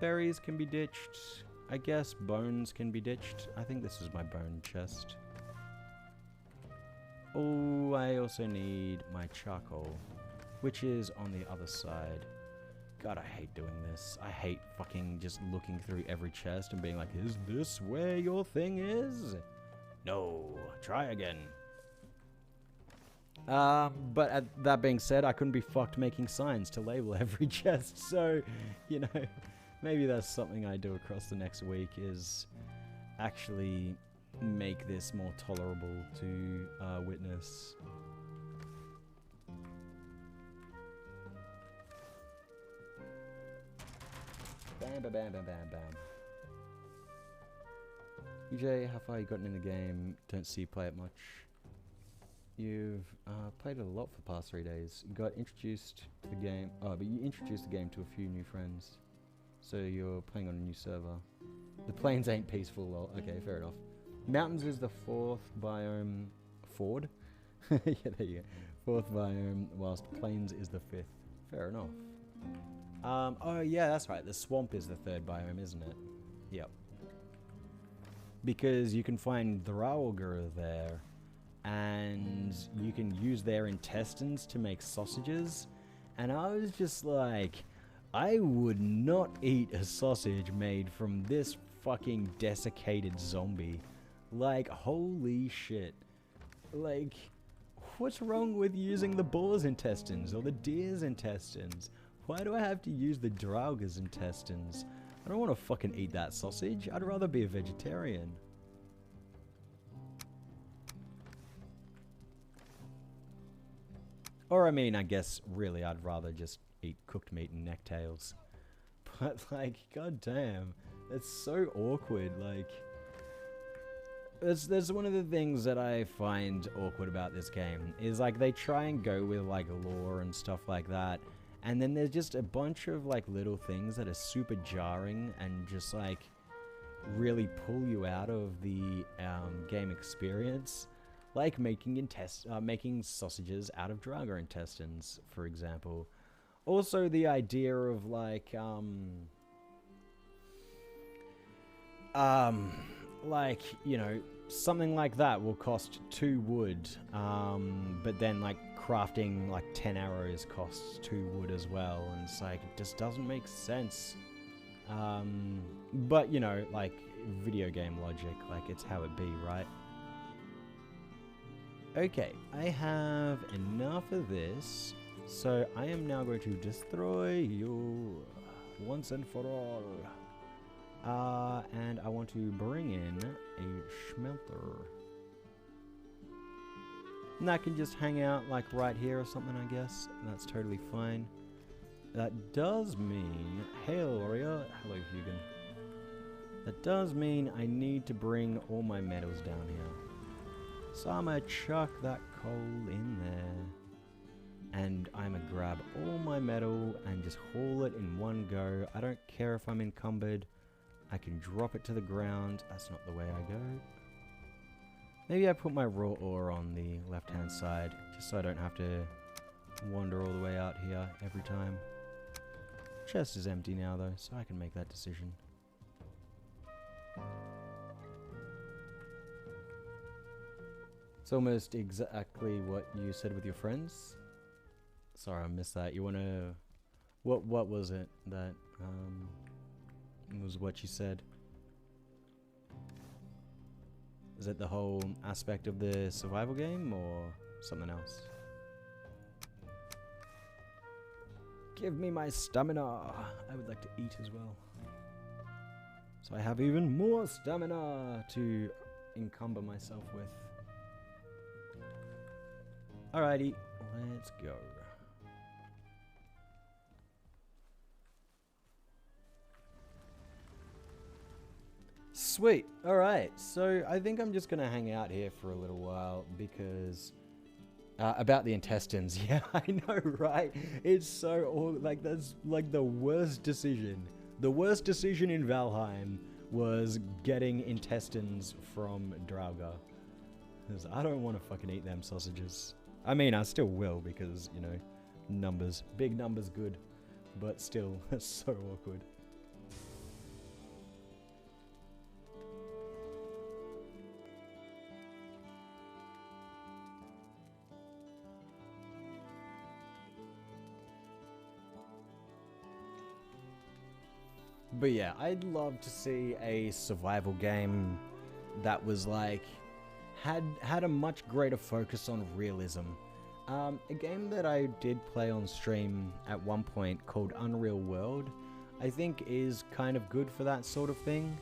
Berries can be ditched. I guess bones can be ditched. I think this is my bone chest. Oh, I also need my charcoal, which is on the other side. God, I hate doing this. I hate fucking just looking through every chest and being like, is this where your thing is? No, try again. But that being said, I couldn't be fucked making signs to label every chest, so, you know, maybe that's something I do across the next week, is actually make this more tolerable to witness. Bam, bam, bam, bam, bam, bam. UJ, how far you gotten in the game? Don't see you play it much. You've played it a lot for the past 3 days. You got introduced to the game. Oh, but you introduced the game to a few new friends. So you're playing on a new server. The plains ain't peaceful, lol. Okay, fair enough. Mountains is the 4th biome. Ford? Yeah, there you go. 4th biome, whilst plains is the 5th. Fair enough. Oh yeah, that's right. The swamp is the 3rd biome, isn't it? Yep. Because you can find Draugr there, and you can use their intestines to make sausages. And I was just like, I would not eat a sausage made from this fucking desiccated zombie. Like, holy shit. Like, what's wrong with using the boar's intestines or the deer's intestines? Why do I have to use the Draugr's intestines? I don't want to fucking eat that sausage. I'd rather be a vegetarian. Or I mean, I guess really I'd rather just eat cooked meat and necktails. But like, goddamn, it's so awkward. Like, there's one of the things that I find awkward about this game is like they try and go with like lore and stuff like that, and then there's just a bunch of like little things that are super jarring and just like really pull you out of the game experience. Like making sausages out of Draugr intestines, for example. Also, the idea of like, you know, something like that will cost 2 wood, but then like crafting like 10 arrows costs 2 wood as well, and it's like, it just doesn't make sense. But you know, like video game logic, like it's how it be, right? Okay, I have enough of this, so I am now going to destroy you once and for all. And I want to bring in a smelter. And that can just hang out like right here or something, I guess. That's totally fine. That does mean, hail warrior, hello Hugan. That does mean I need to bring all my metals down here. So I'm gonna chuck that coal in there, and I'm gonna grab all my metal and just haul it in one go. I don't care if I'm encumbered. I can drop it to the ground. That's not the way I go. Maybe I put my raw ore on the left hand side, just so I don't have to wander all the way out here every time. Chest is empty now though, so I can make that decision. It's almost exactly what you said with your friends. Sorry, I missed that. You wanna... What was it that was what you said? Is it the whole aspect of the survival game or something else? Give me my stamina. I would like to eat as well. So I have even more stamina to encumber myself with. Alrighty, let's go. Sweet. Alright, so I think I'm just going to hang out here for a little while because... about the intestines. Yeah, I know, right? It's so... like, that's like the worst decision. The worst decision in Valheim was getting intestines from Draugr. Because I don't want to fucking eat them sausages. I mean, I still will because, you know, numbers. Big numbers good. But still, it's so awkward. But yeah, I'd love to see a survival game that was like had a much greater focus on realism. A game that I did play on stream at one point called Unreal World, I think is kind of good for that sort of thing.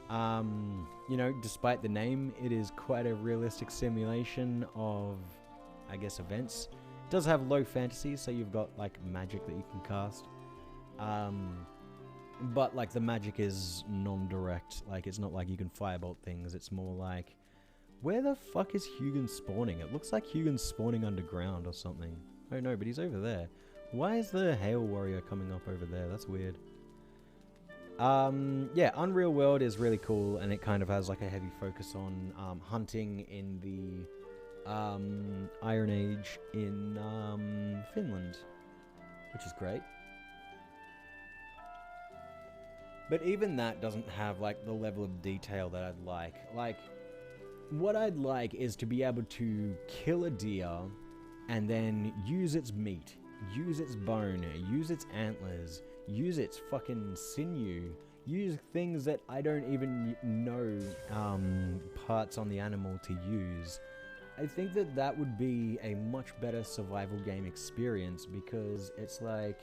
You know, despite the name, it is quite a realistic simulation of, I guess, events. It does have low fantasy, so you've got like magic that you can cast. But like the magic is non-direct, like it's not like you can firebolt things, it's more like, where the fuck is Hugin spawning? It looks like Hugin's spawning underground or something. Oh no, but he's over there. Why is the Hail Warrior coming up over there? That's weird. Yeah, Unreal World is really cool, and it kind of has like a heavy focus on hunting in the Iron Age in Finland, which is great. But even that doesn't have like the level of detail that I'd like. Like, what I'd like is to be able to kill a deer and then use its meat, use its bone, use its antlers, use its fucking sinew, use things that I don't even know parts on the animal to use. I think that that would be a much better survival game experience, because it's like,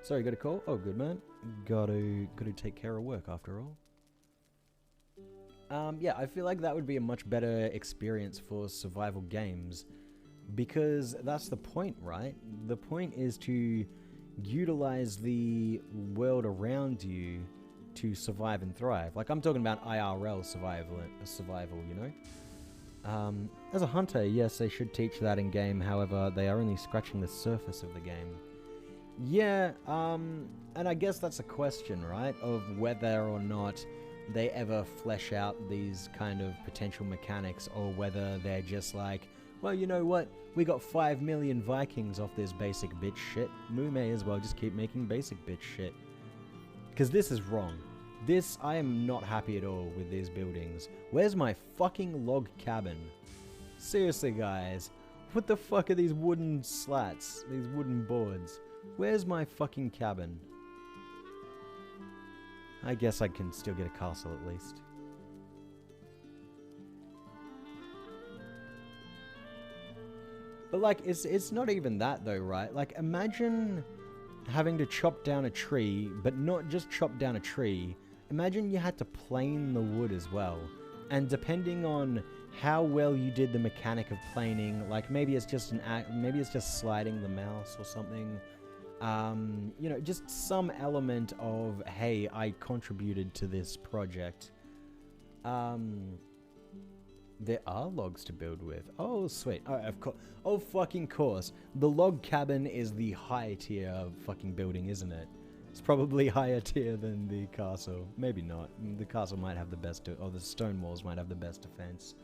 sorry, got a call? Oh, good man. Got to take care of work after all. Yeah, I feel like that would be a much better experience for survival games, because that's the point, right? The point is to utilize the world around you to survive and thrive. Like, I'm talking about IRL survival, you know? As a hunter, yes, they should teach that in game, however, they are only scratching the surface of the game. Yeah, and I guess that's a question, right? Of whether or not they ever flesh out these kind of potential mechanics, or whether they're just like, well, you know what? We got 5 million Vikings off this basic bitch shit. We may as well just keep making basic bitch shit. Because this is wrong. This, I am not happy at all with these buildings. Where's my fucking log cabin? Seriously, guys. What the fuck are these wooden slats? These wooden boards? Where's my fucking cabin? I guess I can still get a castle at least. But like, it's not even that though, right? Like, imagine having to chop down a tree, but not just chop down a tree. Imagine you had to plane the wood as well. And depending on how well you did the mechanic of planing, like maybe it's just maybe it's just sliding the mouse or something. You know, just some element of, hey, I contributed to this project. There are logs to build with. Oh, sweet. Oh, of course. Oh, fucking course. The log cabin is the high tier fucking building, isn't it? It's probably higher tier than the castle. Maybe not. The castle might have the best, or the stone walls might have the best defense.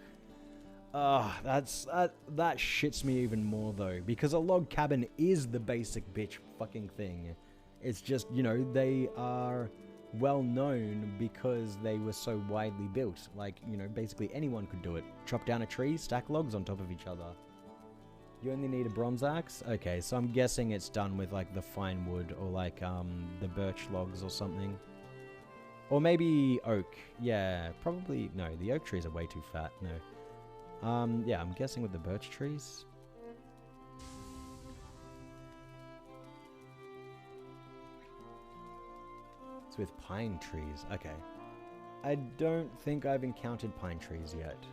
That shits me even more though, because a log cabin is the basic bitch fucking thing. It's just, you know, they are well known because they were so widely built. Like, you know, basically anyone could do it. Chop down a tree, stack logs on top of each other. You only need a bronze axe? Okay, so I'm guessing it's done with like the fine wood, or like the birch logs or something. Or maybe oak. Yeah, probably, no, the oak trees are way too fat, no. Yeah, I'm guessing with the birch trees. It's with pine trees. Okay. I don't think I've encountered pine trees yet.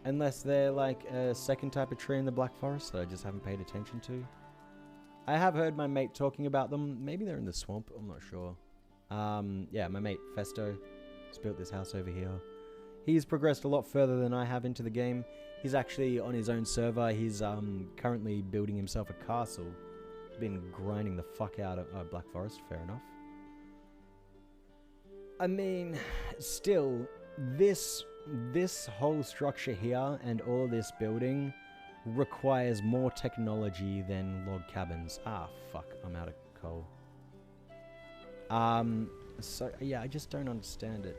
Unless they're like a second type of tree in the Black Forest that I just haven't paid attention to. I have heard my mate talking about them. Maybe they're in the swamp. I'm not sure. Yeah, my mate Festo has built this house over here. He's progressed a lot further than I have into the game. He's actually on his own server. He's currently building himself a castle. Been grinding the fuck out of Black Forest, fair enough. I mean, still, this whole structure here and all this building requires more technology than log cabins. Ah, fuck, I'm out of coal. So, yeah, I just don't understand it.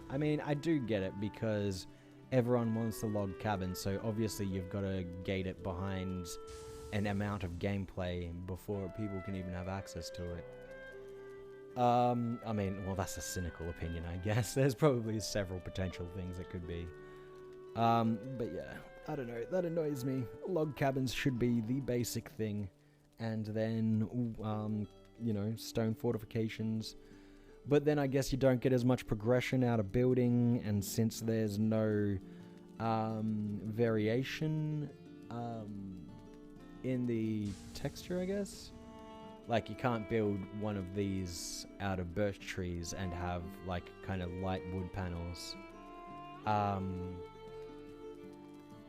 I mean, I do get it, because everyone wants the log cabin, so obviously you've got to gate it behind an amount of gameplay before people can even have access to it. I mean, well, that's a cynical opinion, I guess. There's probably several potential things it could be. But yeah, I don't know. That annoys me. Log cabins should be the basic thing. And then, you know, stone fortifications. But then I guess you don't get as much progression out of building, and since there's no variation in the texture, I guess, like you can't build one of these out of birch trees and have like kind of light wood panels.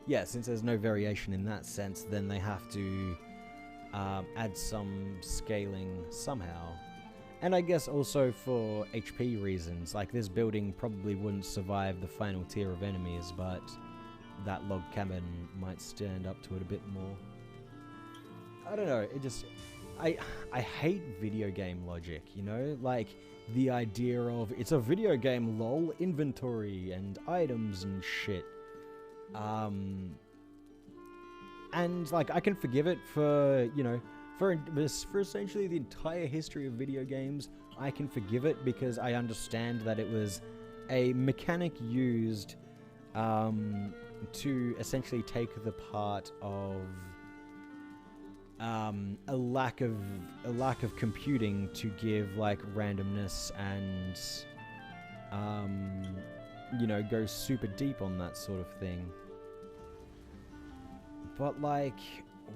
Yeah, since there's no variation in that sense, then they have to add some scaling somehow. And I guess also for HP reasons, like this building probably wouldn't survive the final tier of enemies, but that log cabin might stand up to it a bit more. I don't know, it just... I hate video game logic, you know? Like, the idea of, it's a video game, lol, inventory and items and shit. And, like, I can forgive it for, you know, for essentially the entire history of video games. I can forgive it because I understand that it was a mechanic used to essentially take the part of a lack of computing to give like randomness and you know, go super deep on that sort of thing. But like,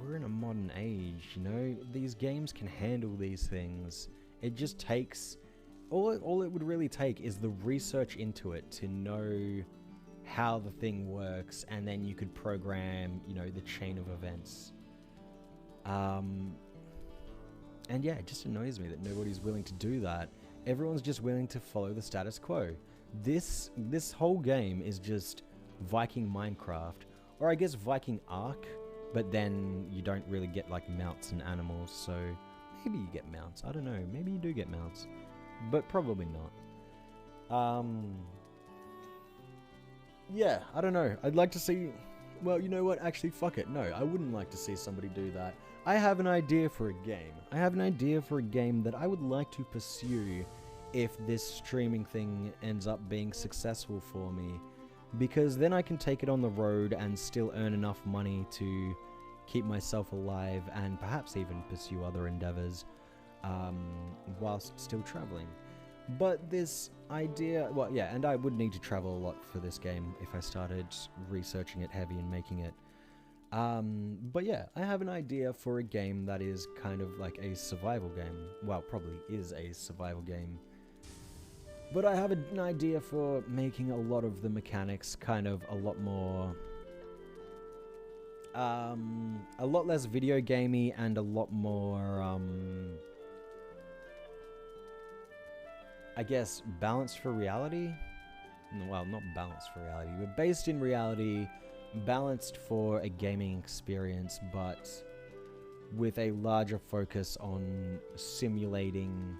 we're in a modern age, you know, these games can handle these things. It just takes, all it would really take is the research into it to know how the thing works, and then you could program, you know, the chain of events. And yeah, it just annoys me that nobody's willing to do that. Everyone's just willing to follow the status quo. This whole game is just Viking Minecraft, or I guess Viking Ark, but then you don't really get like mounts and animals, so maybe you get mounts. I don't know, maybe you do get mounts, but probably not. Yeah, I don't know. I'd like to see... Well, you know what? Actually, fuck it. No, I wouldn't like to see somebody do that. I have an idea for a game. I have an idea for a game that I would like to pursue if this streaming thing ends up being successful for me. Because then I can take it on the road and still earn enough money to keep myself alive and perhaps even pursue other endeavors whilst still traveling. But this idea... Well, yeah, and I would need to travel a lot for this game if I started researching it heavy and making it. But yeah, I have an idea for a game that is kind of like a survival game. Well, probably is a survival game. But I have an idea for making a lot of the mechanics kind of a lot more... a lot less video gamey and a lot more, I guess, balanced for reality? Well, not balanced for reality, but based in reality, balanced for a gaming experience, but with a larger focus on simulating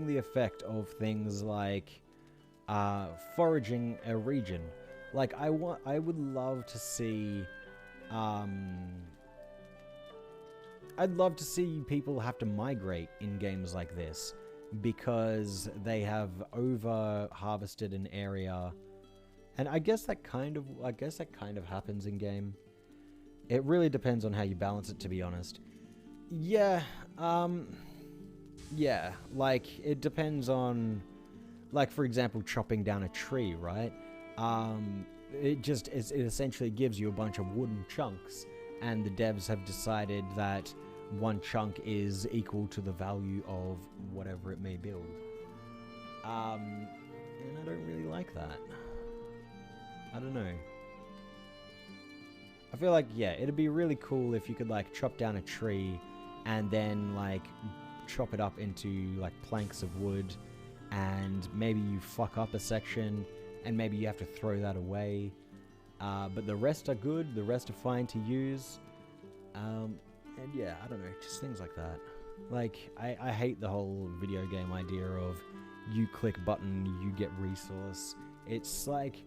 the effect of things like foraging a region. Like, I would love to see I'd love to see people have to migrate in games like this because they have over harvested an area, and I guess that kind of happens in game. It really depends on how you balance it, to be honest. Yeah, yeah, like it depends on, like, for example, chopping down a tree, right? It essentially gives you a bunch of wooden chunks, and the devs have decided that one chunk is equal to the value of whatever it may build. And I don't really like that. I don't know. I feel like, yeah, it'd be really cool if you could, like, chop down a tree and then, like, chop it up into, like, planks of wood, and maybe you fuck up a section, and maybe you have to throw that away. But the rest are good, the rest are fine to use. And yeah, I don't know, just things like that. Like, I hate the whole video game idea of you click button, you get resource. It's like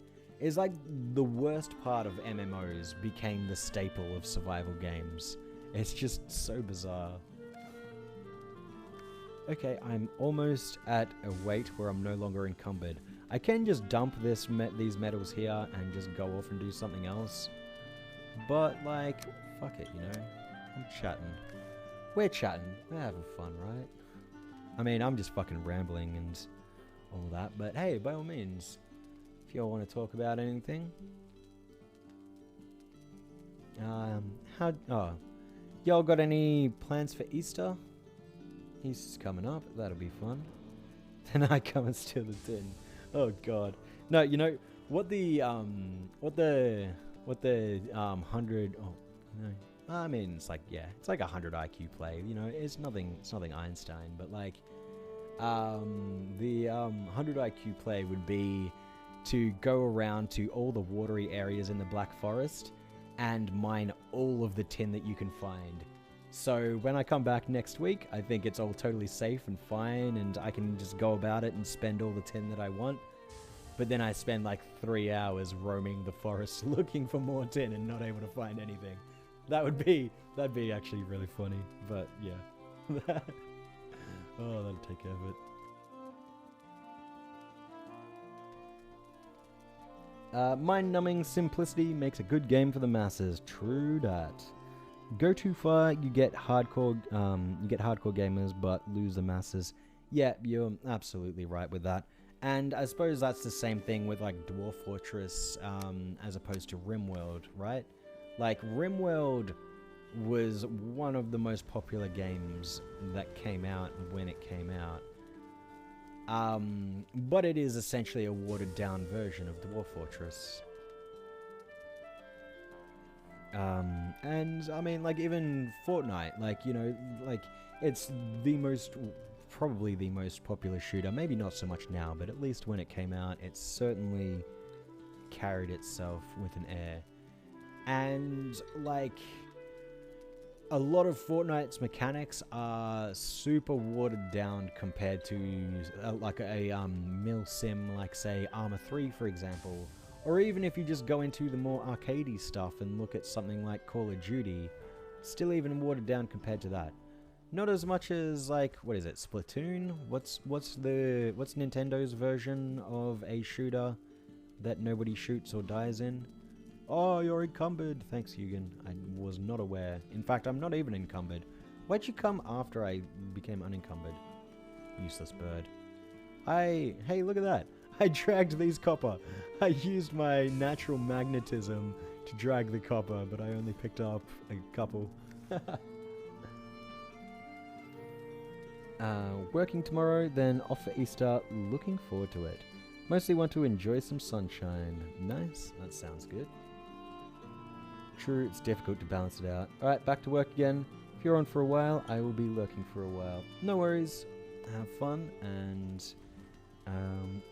the worst part of MMOs became the staple of survival games. It's just so bizarre. Okay, I'm almost at a weight where I'm no longer encumbered. I can just dump these metals here and just go off and do something else. But, like, fuck it, you know? I'm chatting. We're chatting. We're having fun, right? I mean, I'm just fucking rambling and all that. But hey, by all means, if y'all want to talk about anything. Y'all got any plans for Easter? Easter's coming up. That'll be fun. Then I come and steal the tin. Oh god. No, you know what the 100. Oh no. I mean, it's like, yeah, it's like 100 IQ play. You know, it's nothing Einstein, but like, the 100 IQ play would be to go around to all the watery areas in the Black Forest and mine all of the tin that you can find. So when I come back next week, I think it's all totally safe and fine, and I can just go about it and spend all the tin that I want. But then I spend like 3 hours roaming the forest looking for more tin and not able to find anything. That'd be actually really funny, but yeah. Oh, that'll take care of it. Mind-numbing simplicity makes a good game for the masses. True that. Go too far, you get hardcore gamers, but lose the masses. Yeah, you're absolutely right with that. And I suppose that's the same thing with like Dwarf Fortress, as opposed to RimWorld, right? Like, RimWorld was one of the most popular games that came out when it came out. But it is essentially a watered-down version of Dwarf Fortress. And, I mean, like, even Fortnite, like, you know, like, it's probably the most popular shooter. Maybe not so much now, but at least when it came out, it certainly carried itself with an air. And, like, a lot of Fortnite's mechanics are super watered down compared to, like, a mil sim, like, say, Arma 3, for example. Or even if you just go into the more arcadey stuff and look at something like Call of Duty, still even watered down compared to that. Not as much as, like, what is it, Splatoon? What's Nintendo's version of a shooter that nobody shoots or dies in? Oh, you're encumbered. Thanks, Hugan. I was not aware. In fact, I'm not even encumbered. Why'd you come after I became unencumbered? Useless bird. Hey, look at that. I dragged these copper. I used my natural magnetism to drag the copper, but I only picked up a couple. Working tomorrow, then off for Easter. Looking forward to it. Mostly want to enjoy some sunshine. Nice. That sounds good. True, it's difficult to balance it out. Alright, back to work again. If you're on for a while, I will be lurking for a while. No worries. Have fun, and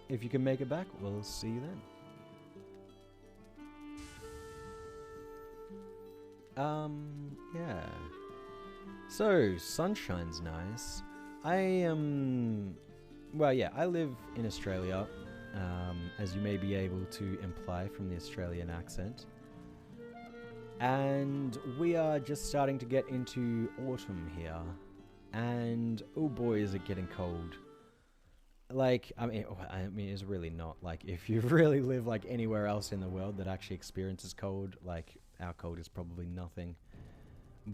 if you can make it back, we'll see you then. Yeah. So, sunshine's nice. Well, yeah, I live in Australia, as you may be able to imply from the Australian accent. And we are just starting to get into autumn here. And, oh boy, is it getting cold. Like, I mean, it's really not. Like, if you really live, like, anywhere else in the world that actually experiences cold, like, our cold is probably nothing.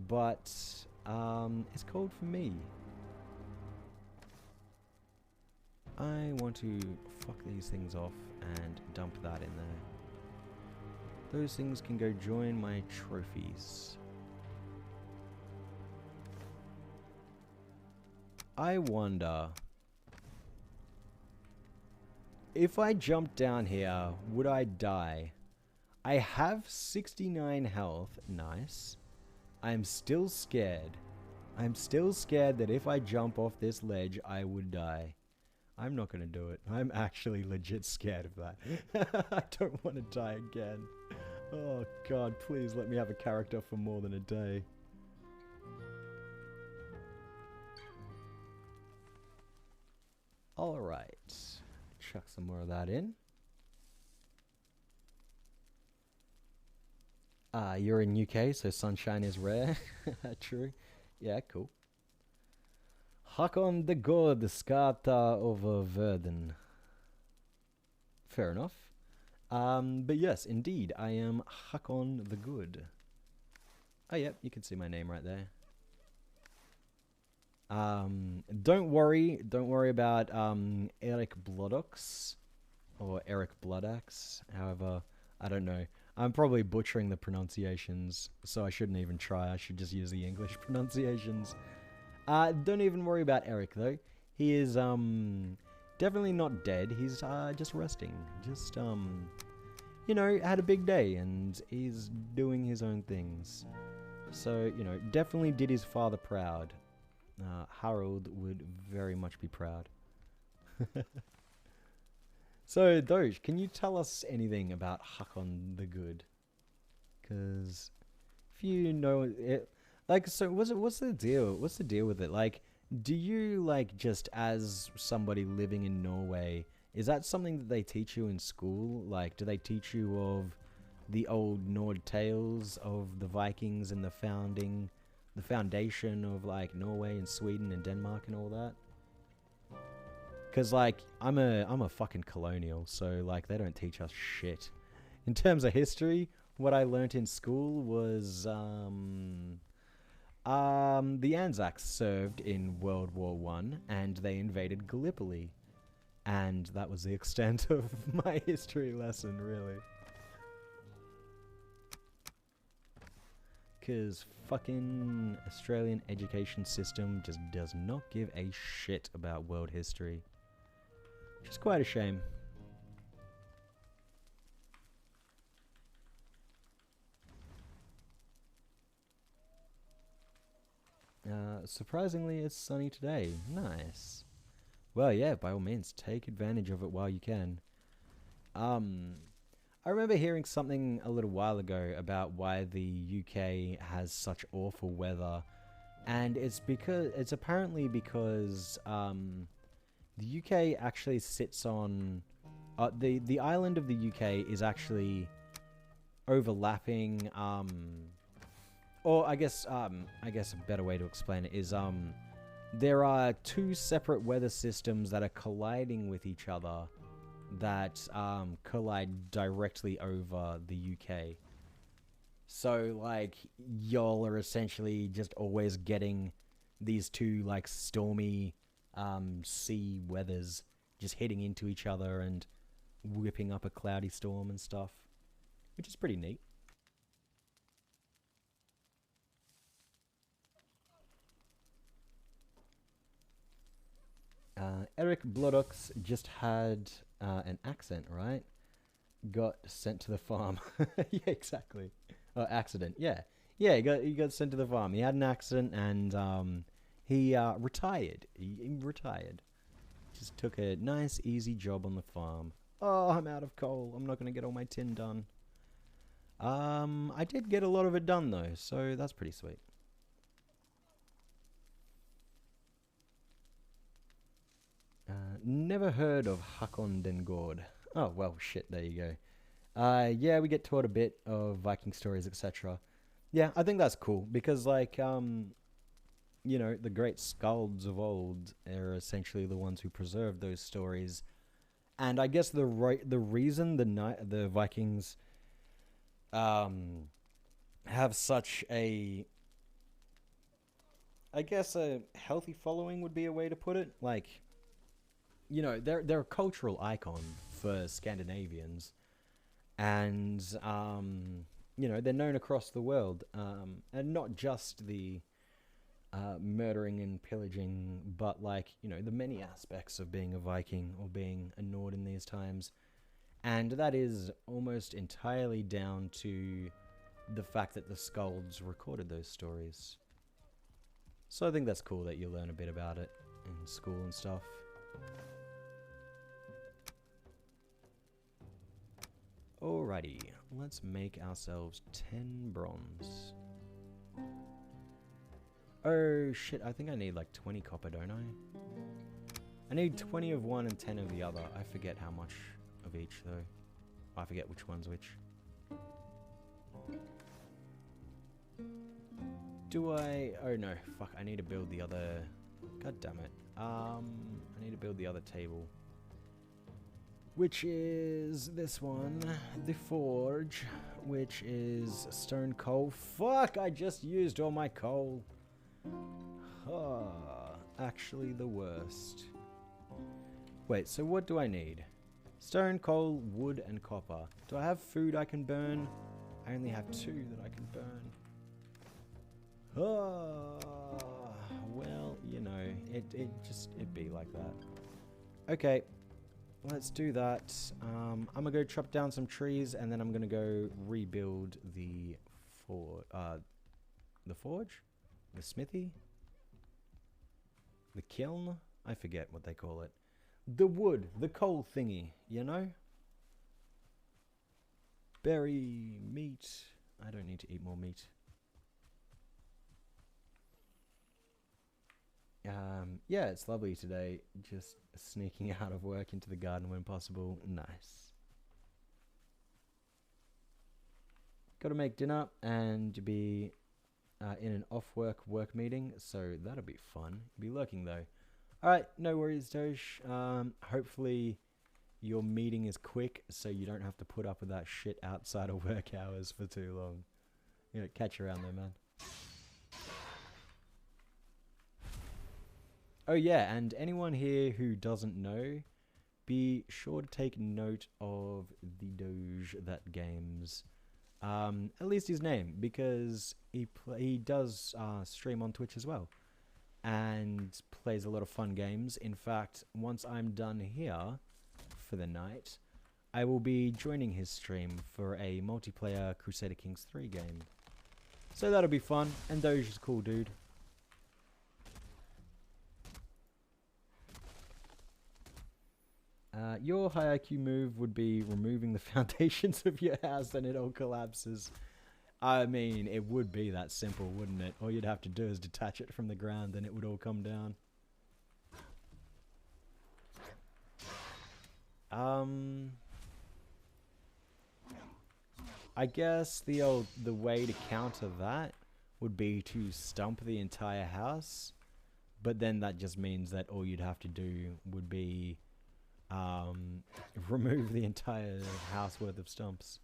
But, it's cold for me. I want to fuck these things off and dump that in there. Those things can go join my trophies. I wonder, if I jumped down here, would I die? I have 69 health. Nice. I'm still scared. I'm still scared that if I jump off this ledge, I would die. I'm not going to do it. I'm actually legit scared of that. I don't want to die again. Oh god, please let me have a character for more than a day. Alright. Chuck some more of that in. You're in UK, so sunshine is rare. True. Yeah, cool. Hakon the God, Skata over Verden. Fair enough. But yes, indeed, I am Hakon the Good. Oh, yep, you can see my name right there. Don't worry about Eric Bloodaxe or Eric Bloodaxe. However, I don't know. I'm probably butchering the pronunciations, so I shouldn't even try. I should just use the English pronunciations. Don't even worry about Eric though. He is definitely not dead. He's just resting. Just you know, had a big day and he's doing his own things. So, you know, definitely did his father proud. Harold would very much be proud. So, Doge, can you tell us anything about Hakon the Good? Because if you know it, like, so what's the deal? What's the deal with it? Like, do you like just as somebody living in Norway? Is that something that they teach you in school? Like, do they teach you of the old Nord tales of the Vikings and the foundation of like Norway and Sweden and Denmark and all that? Cause like I'm a fucking colonial, so like they don't teach us shit. In terms of history, what I learnt in school was the Anzacs served in World War One and they invaded Gallipoli. And that was the extent of my history lesson, really. Because fucking Australian education system just does not give a shit about world history. Which is quite a shame. Surprisingly, it's sunny today. Nice. Well, yeah, by all means, take advantage of it while you can. I remember hearing something a little while ago about why the UK has such awful weather, and it's apparently because the UK actually sits on the island of the UK is actually overlapping or I guess a better way to explain it is there are two separate weather systems that are colliding with each other that collide directly over the UK. So like y'all are essentially just always getting these two like stormy sea weathers just hitting into each other and whipping up a cloudy storm and stuff, which is pretty neat. Eric Bloodaxe just had an accent, right? Got sent to the farm. Yeah, exactly. Accident. Yeah, yeah. He got sent to the farm. He had an accident and he retired. He retired. Just took a nice, easy job on the farm. Oh, I'm out of coal. I'm not gonna get all my tin done. I did get a lot of it done though, so that's pretty sweet. Never heard of Hakon den Gord. Oh, well, shit, there you go. Yeah, we get taught a bit of Viking stories, etc. Yeah, I think that's cool, because, like, you know, the great skalds of old are essentially the ones who preserved those stories. And I guess the reason the Vikings, have such a, I guess a healthy following would be a way to put it, like, you know, they're a cultural icon for Scandinavians, and you know, they're known across the world, and not just the murdering and pillaging, but like, you know, the many aspects of being a Viking or being a Nord in these times, and that is almost entirely down to the fact that the Skalds recorded those stories. So I think that's cool that you learn a bit about it in school and stuff. Alrighty, let's make ourselves 10 bronze. Oh shit, I think I need like 20 copper, don't I? I need 20 of one and 10 of the other. I forget how much of each though. I forget which one's which. Do I... Oh no, fuck, I need to build the other... God damn it. I need to build the other table. Which is this one. The forge. Which is stone coal. Fuck, I just used all my coal. Actually the worst. Wait, so what do I need? Stone, coal, wood, and copper. Do I have food I can burn? I only have 2 that I can burn. Well, you know, it'd be like that. Okay, let's do that. I'm gonna go chop down some trees, and then I'm gonna go rebuild the forge, the smithy, the kiln. I forget what they call it. The wood, the coal thingy, you know? Berry, meat. I don't need to eat more meat. Yeah, it's lovely today. Just sneaking out of work into the garden when possible. Nice. Gotta make dinner and be in an off-work meeting, so that'll be fun. Be lurking though. Alright, no worries, Doge. Hopefully your meeting is quick so you don't have to put up with that shit outside of work hours for too long. You know, catch you around there, man. Oh yeah, and anyone here who doesn't know, be sure to take note of the Doge that games. At least his name, because he does stream on Twitch as well. And plays a lot of fun games. In fact, once I'm done here for the night, I will be joining his stream for a multiplayer Crusader Kings 3 game. So that'll be fun, and Doge is a cool dude. Your high IQ move would be removing the foundations of your house and it all collapses. I mean, it would be that simple, wouldn't it? All you'd have to do is detach it from the ground and it would all come down. I guess the way to counter that would be to stump the entire house. But then that just means that all you'd have to do would be remove the entire house worth of stumps.